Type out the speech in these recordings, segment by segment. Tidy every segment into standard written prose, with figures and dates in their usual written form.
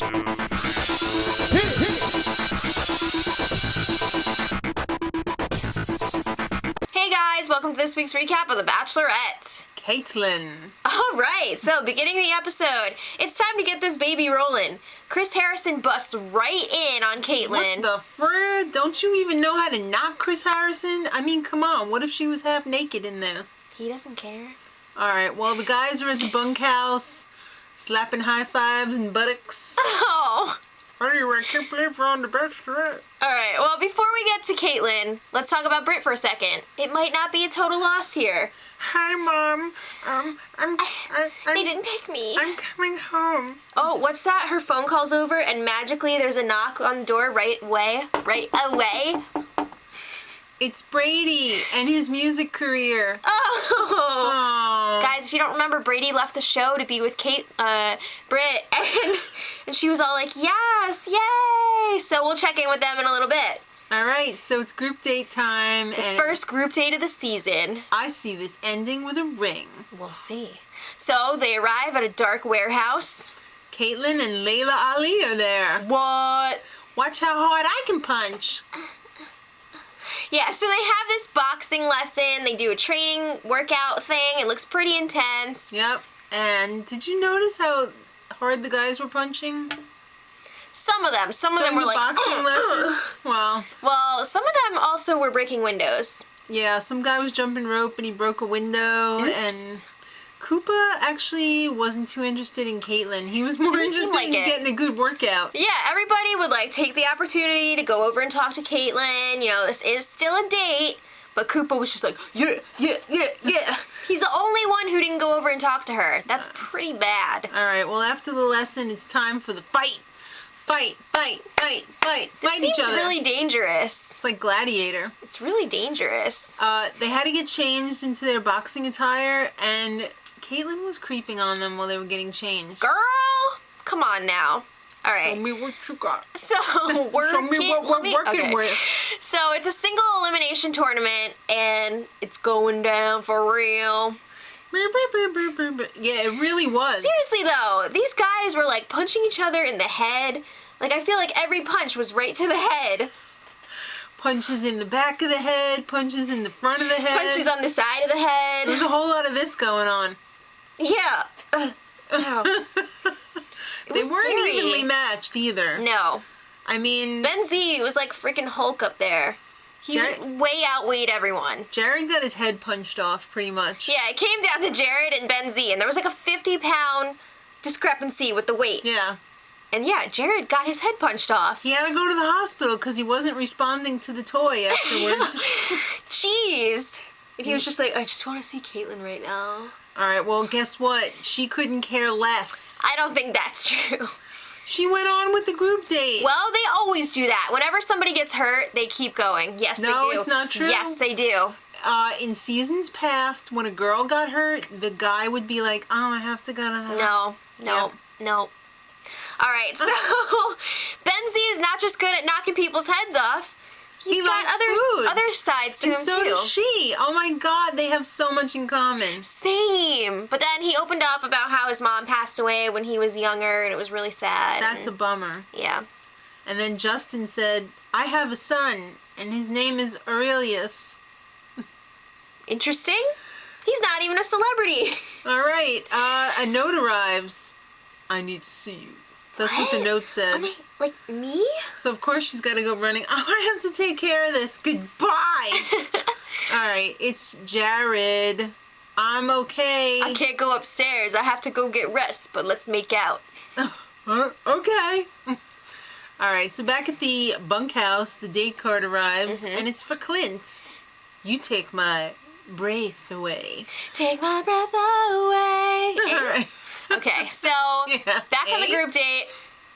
Hey guys, welcome to this week's recap of The Bachelorette. Kaitlyn. Alright, so beginning of the episode, it's time to get this baby rolling. Chris Harrison busts right in on Kaitlyn. What the frick? Don't you even know how to knock Chris Harrison? I mean, come on, what if she was half naked in there? He doesn't care. Alright, well, the guys are at the bunkhouse, slapping high fives and buttocks. Oh! I can't believe we're on The Bachelorette. Alright, well, before we get to Kaitlyn, let's talk about Britt for a second. It might not be a total loss here. Hi, Mom. They didn't pick me. I'm coming home. Oh, what's that? Her phone calls over and magically there's a knock on the door right away. It's Brady and his music career. Oh! Aww. Guys, if you don't remember, Brady left the show to be with Britt, and she was all like, yes, yay! So we'll check in with them in a little bit. Alright, so it's group date time. And First group date of the season. I see this ending with a ring. We'll see. So they arrive at a dark warehouse. Kaitlyn and Layla Ali are there. What? Watch how hard I can punch. Yeah, so they have this boxing lesson. They do a training workout thing. It looks pretty intense. Yep. And did you notice how hard the guys were punching? Some of them were like boxing lesson. Well, some of them also were breaking windows. Yeah, some guy was jumping rope and he broke a window. Oops. And Koopa actually wasn't too interested in Kaitlyn. He was more interested in getting a good workout. Yeah, everybody would like take the opportunity to go over and talk to Kaitlyn. You know, this is still a date. But Koopa was just like, yeah. He's the only one who didn't go over and talk to her. That's pretty bad. Alright, well after the lesson, it's time for the fight. Fight each other. This seems really dangerous. It's like Gladiator. It's really dangerous. They had to get changed into their boxing attire, and Kaitlyn was creeping on them while they were getting changed. Girl, come on now. All right. Show me what you got. So we're Show me what we're working with. So it's a single elimination tournament, and it's going down for real. Yeah, it really was. Seriously though, these guys were like punching each other in the head. Like I feel like every punch was right to the head. Punches in the back of the head, punches in the front of the head. Punches on the side of the head. There's a whole lot of this going on. Yeah. They weren't scary. evenly matched either. No. I mean, Ben Z was like freaking Hulk up there. He way outweighed everyone. Jared got his head punched off pretty much. Yeah, it came down to Jared and Ben Z, and there was like a 50-pound discrepancy with the weight. Yeah. And yeah, Jared got his head punched off. He had to go to the hospital because he wasn't responding to the toy afterwards. Jeez. And he was just like, I just want to see Kaitlyn right now. Alright, well, guess what? She couldn't care less. I don't think that's true. She went on with the group date. Well, they always do that. Whenever somebody gets hurt, they keep going. Yes, they do. No, it's not true. Yes, they do. In seasons past, when a girl got hurt, the guy would be like, oh, I have to go to the No. All right, so Ben Z is not just good at knocking people's heads off. He's got other sides to him, so too. does she. Oh, my God. They have so much in common. Same. But then he opened up about how his mom passed away when he was younger, and it was really sad. That's a bummer. Yeah. And then Justin said, I have a son, and his name is Aurelius. Interesting. He's not even a celebrity. All right. A note arrives. I need to see you. That's what the note said. Like me? So, of course, she's got to go running. Oh, I have to take care of this. Goodbye. All right. It's Jared. I'm okay. I can't go upstairs. I have to go get rest, but let's make out. Okay. All right. So, back at the bunkhouse, the date card arrives, and it's for Clint. You take my breath away. Take my breath away. All right. Okay, so back on the group date,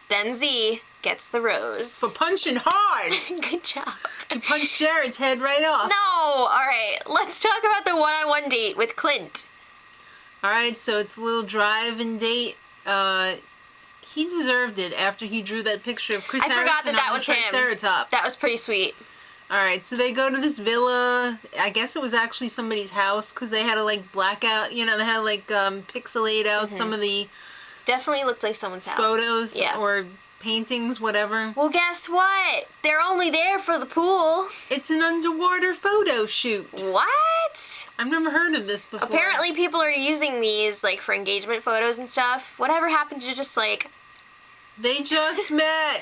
Ben Z gets the rose. For punching hard. Good job. He punched Jared's head right off. No! Alright, let's talk about the one-on-one date with Clint. Alright, so it's a little drive-in date. He deserved it after he drew that picture of Chris Harrison forgot that on was the him. Triceratops. That was pretty sweet. Alright, so they go to this villa. I guess it was actually somebody's house because they had to like black out, you know, they had to like pixelate out some of the Definitely looked like someone's house. Photos Yeah. or paintings, whatever. Well, guess what? They're only there for the pool. It's an underwater photo shoot. What? I've never heard of this before. Apparently people are using these, like, for engagement photos and stuff. Whatever happened to just, like... They just met.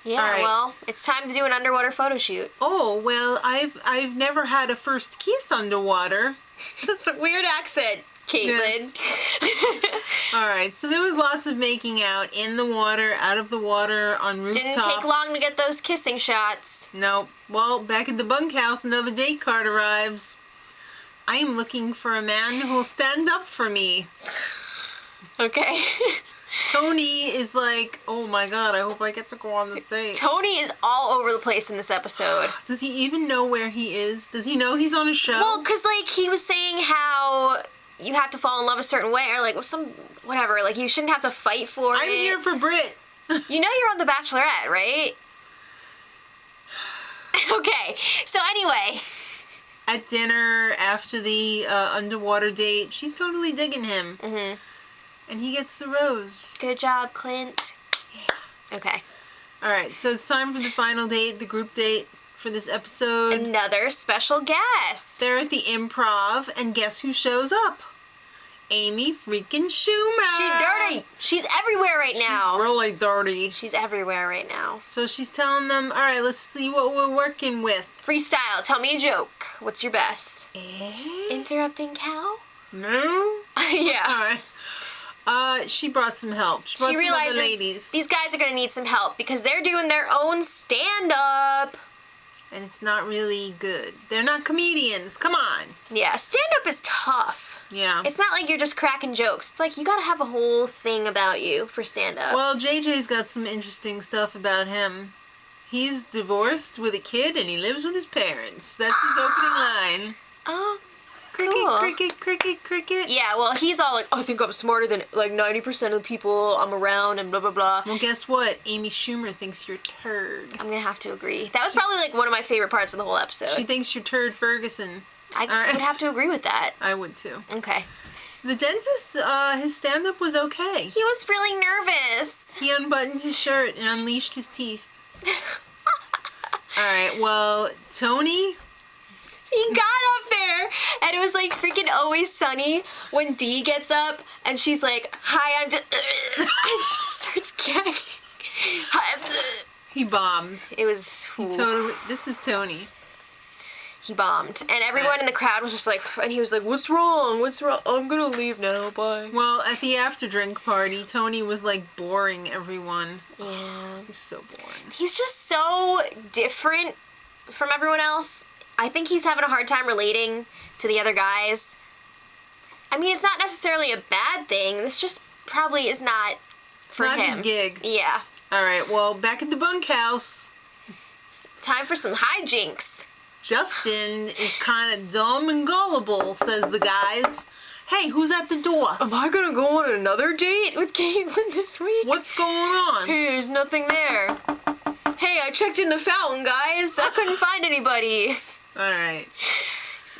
Yeah, All right. well, it's time to do an underwater photo shoot. Oh, well, I've never had a first kiss underwater. That's a weird accent, Kaitlyn. Yes. All right, so there was lots of making out in the water, out of the water, on rooftops. Didn't take long to get those kissing shots. Nope. Well, back at the bunkhouse, another date card arrives. I am looking for a man who will stand up for me. Okay. Tony is like, oh my god, I hope I get to go on this date. Tony is all over the place in this episode. Does he even know where he is? Does he know he's on a show? Well, because, like, he was saying how you have to fall in love a certain way, or, like, whatever. Like, you shouldn't have to fight for it. I'm here for Brit. You know you're on The Bachelorette, right? Okay, so anyway. At dinner, after the underwater date, she's totally digging him. Mm-hmm. And he gets the rose. Good job, Clint. Yeah. Okay. Alright, so it's time for the final date, the group date for this episode. Another special guest. They're at the Improv, and guess who shows up? Amy freaking Schumer. She's dirty. She's everywhere right now. She's really dirty. She's everywhere right now. So she's telling them, alright, let's see what we're working with. Freestyle. Tell me a joke. What's your best? Eh? Interrupting cow? No? Yeah. Alright. She brought some help. She brought She some other realizes ladies. these guys are going to need some help because they're doing their own stand-up. And it's not really good. They're not comedians. Come on. Yeah, stand-up is tough. Yeah. It's not like you're just cracking jokes. It's like you got to have a whole thing about you for stand-up. Well, JJ's got some interesting stuff about him. He's divorced with a kid and he lives with his parents. That's his opening line. Oh, Cricket, cool. cricket, cricket, cricket. Yeah, well, he's all like, I think I'm smarter than like 90% of the people I'm around and blah, blah, blah. Well, guess what? Amy Schumer thinks you're turd. I'm going to have to agree. That was probably like one of my favorite parts of the whole episode. She thinks you're turd Ferguson. I All right. would have to agree with that. I would too. Okay. The dentist, his stand-up was okay. He was really nervous. He unbuttoned his shirt and unleashed his teeth. Alright, well, Tony... He got up there, and it was like freaking Always Sunny when Dee gets up, and she's like, hi, I'm just... and she starts gagging. Hi, He bombed. it was... He totally... This is Tony. He bombed. And everyone in the crowd was just like... And he was like, what's wrong? What's wrong? I'm gonna leave now, bye. Well, at the after-drink party, Tony was, like, boring everyone. Yeah. He was so boring. He's just so different from everyone else. I think he's having a hard time relating to the other guys. I mean, it's not necessarily a bad thing. This just probably is not for Not him. his gig. Yeah. Alright, well, back at the bunkhouse, It's time for some hijinks. Justin is kind of dumb and gullible, says the guys. Hey, who's at the door? Am I gonna go on another date with Kaitlyn this week? What's going on? Hey, there's nothing there. Hey, I checked in the fountain, guys. I couldn't find anybody. Alright.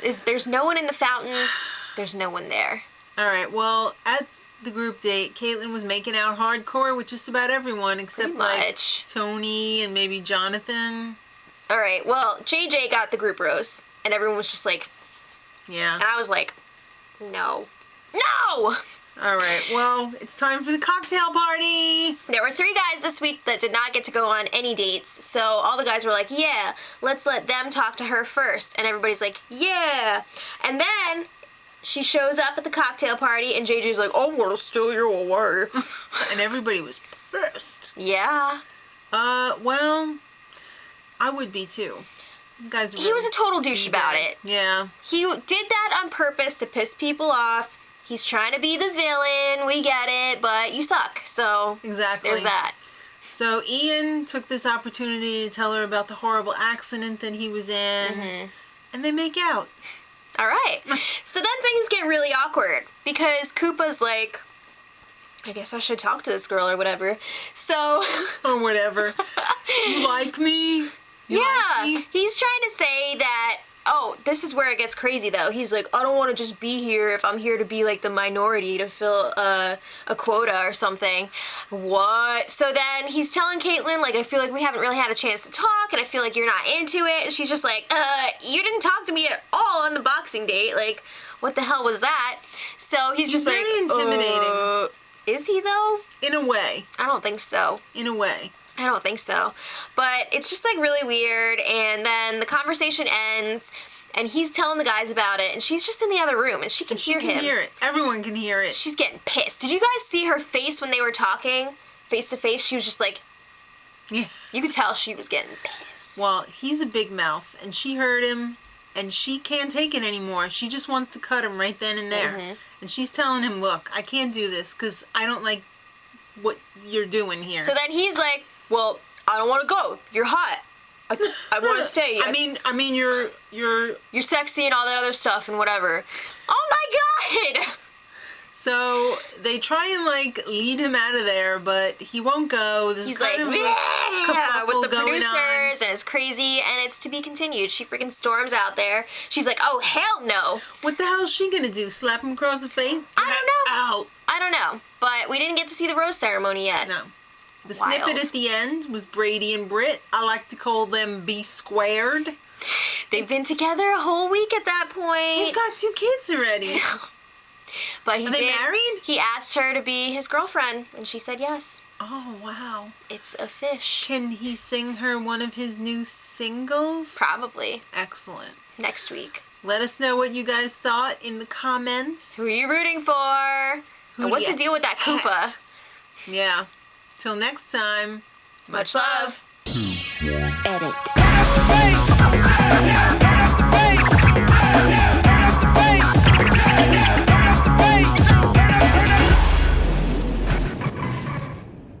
If there's no one in the fountain, there's no one there. Alright, well, at the group date, Kaitlyn was making out hardcore with just about everyone except, Pretty like, much. Tony and maybe Jonathan. All right, well, JJ got the group rose, and everyone was just like, Yeah. and I was like, no. No! Alright, well, it's time for the cocktail party! There were 3 guys this week that did not get to go on any dates, so all the guys were like, yeah, let's let them talk to her first. And everybody's like, yeah. And then she shows up at the cocktail party, and JJ's like, I'm gonna steal you away. And everybody was pissed. Yeah. Well, I would be too. You guys are He was a total douche about D-bag. it. Yeah. He did that on purpose to piss people off. He's trying to be the villain, we get it, but you suck, so Exactly. there's that. So Ian took this opportunity to tell her about the horrible accident that he was in, Mm-hmm. and they make out. All right. So then things get really awkward because Koopa's like, I guess I should talk to this girl or whatever. So, Or whatever. Do you like me? You yeah, like me? he's trying to say that oh, this is where it gets crazy though. He's like, I don't want to just be here if I'm here to be like the minority to fill a quota or something. What? So then he's telling Kaitlyn, like, I feel like we haven't really had a chance to talk, and I feel like you're not into it. And she's just like, you didn't talk to me at all on the boxing date. Like, what the hell was that? So he's just very like, intimidating. Is he though? In a way. I don't think so. In a way. I don't think so. But it's just like really weird, and then the conversation ends, and he's telling the guys about it, and she's just in the other room, and she can hear him. She can hear it. Everyone can hear it. She's getting pissed. Did you guys see her face when they were talking face to face? She was just like, yeah. You could tell she was getting pissed. Well, he's a big mouth, and she heard him, and she can't take it anymore. She just wants to cut him right then and there. Mm-hmm. And she's telling him, look, I can't do this because I don't like what you're doing here. So then he's like, well, I don't want to go. You're hot. I want to stay. I mean, you're sexy and all that other stuff and whatever. Oh my god! So they try and like lead him out of there, but he won't go. There's He's kind like, of with the going producers, on. and it's crazy, and it's to be continued. She freaking storms out there. She's like, oh hell no! What the hell is she gonna do? Slap him across the face? I don't know. Out. I don't know, but we didn't get to see the rose ceremony yet. No. The Wild. snippet at the end was Brady and Britt. I like to call them B squared. They've been together a whole week at that point. They've got 2 kids already. But he Are they did. married? He asked her to be his girlfriend, and she said yes. Oh, wow. It's a fish. Can he sing her one of his new singles? Probably. Excellent. Next week. Let us know what you guys thought in the comments. Who are you rooting for? And what's the deal with that Koopa? Yeah. Till next time. Much love. Edit.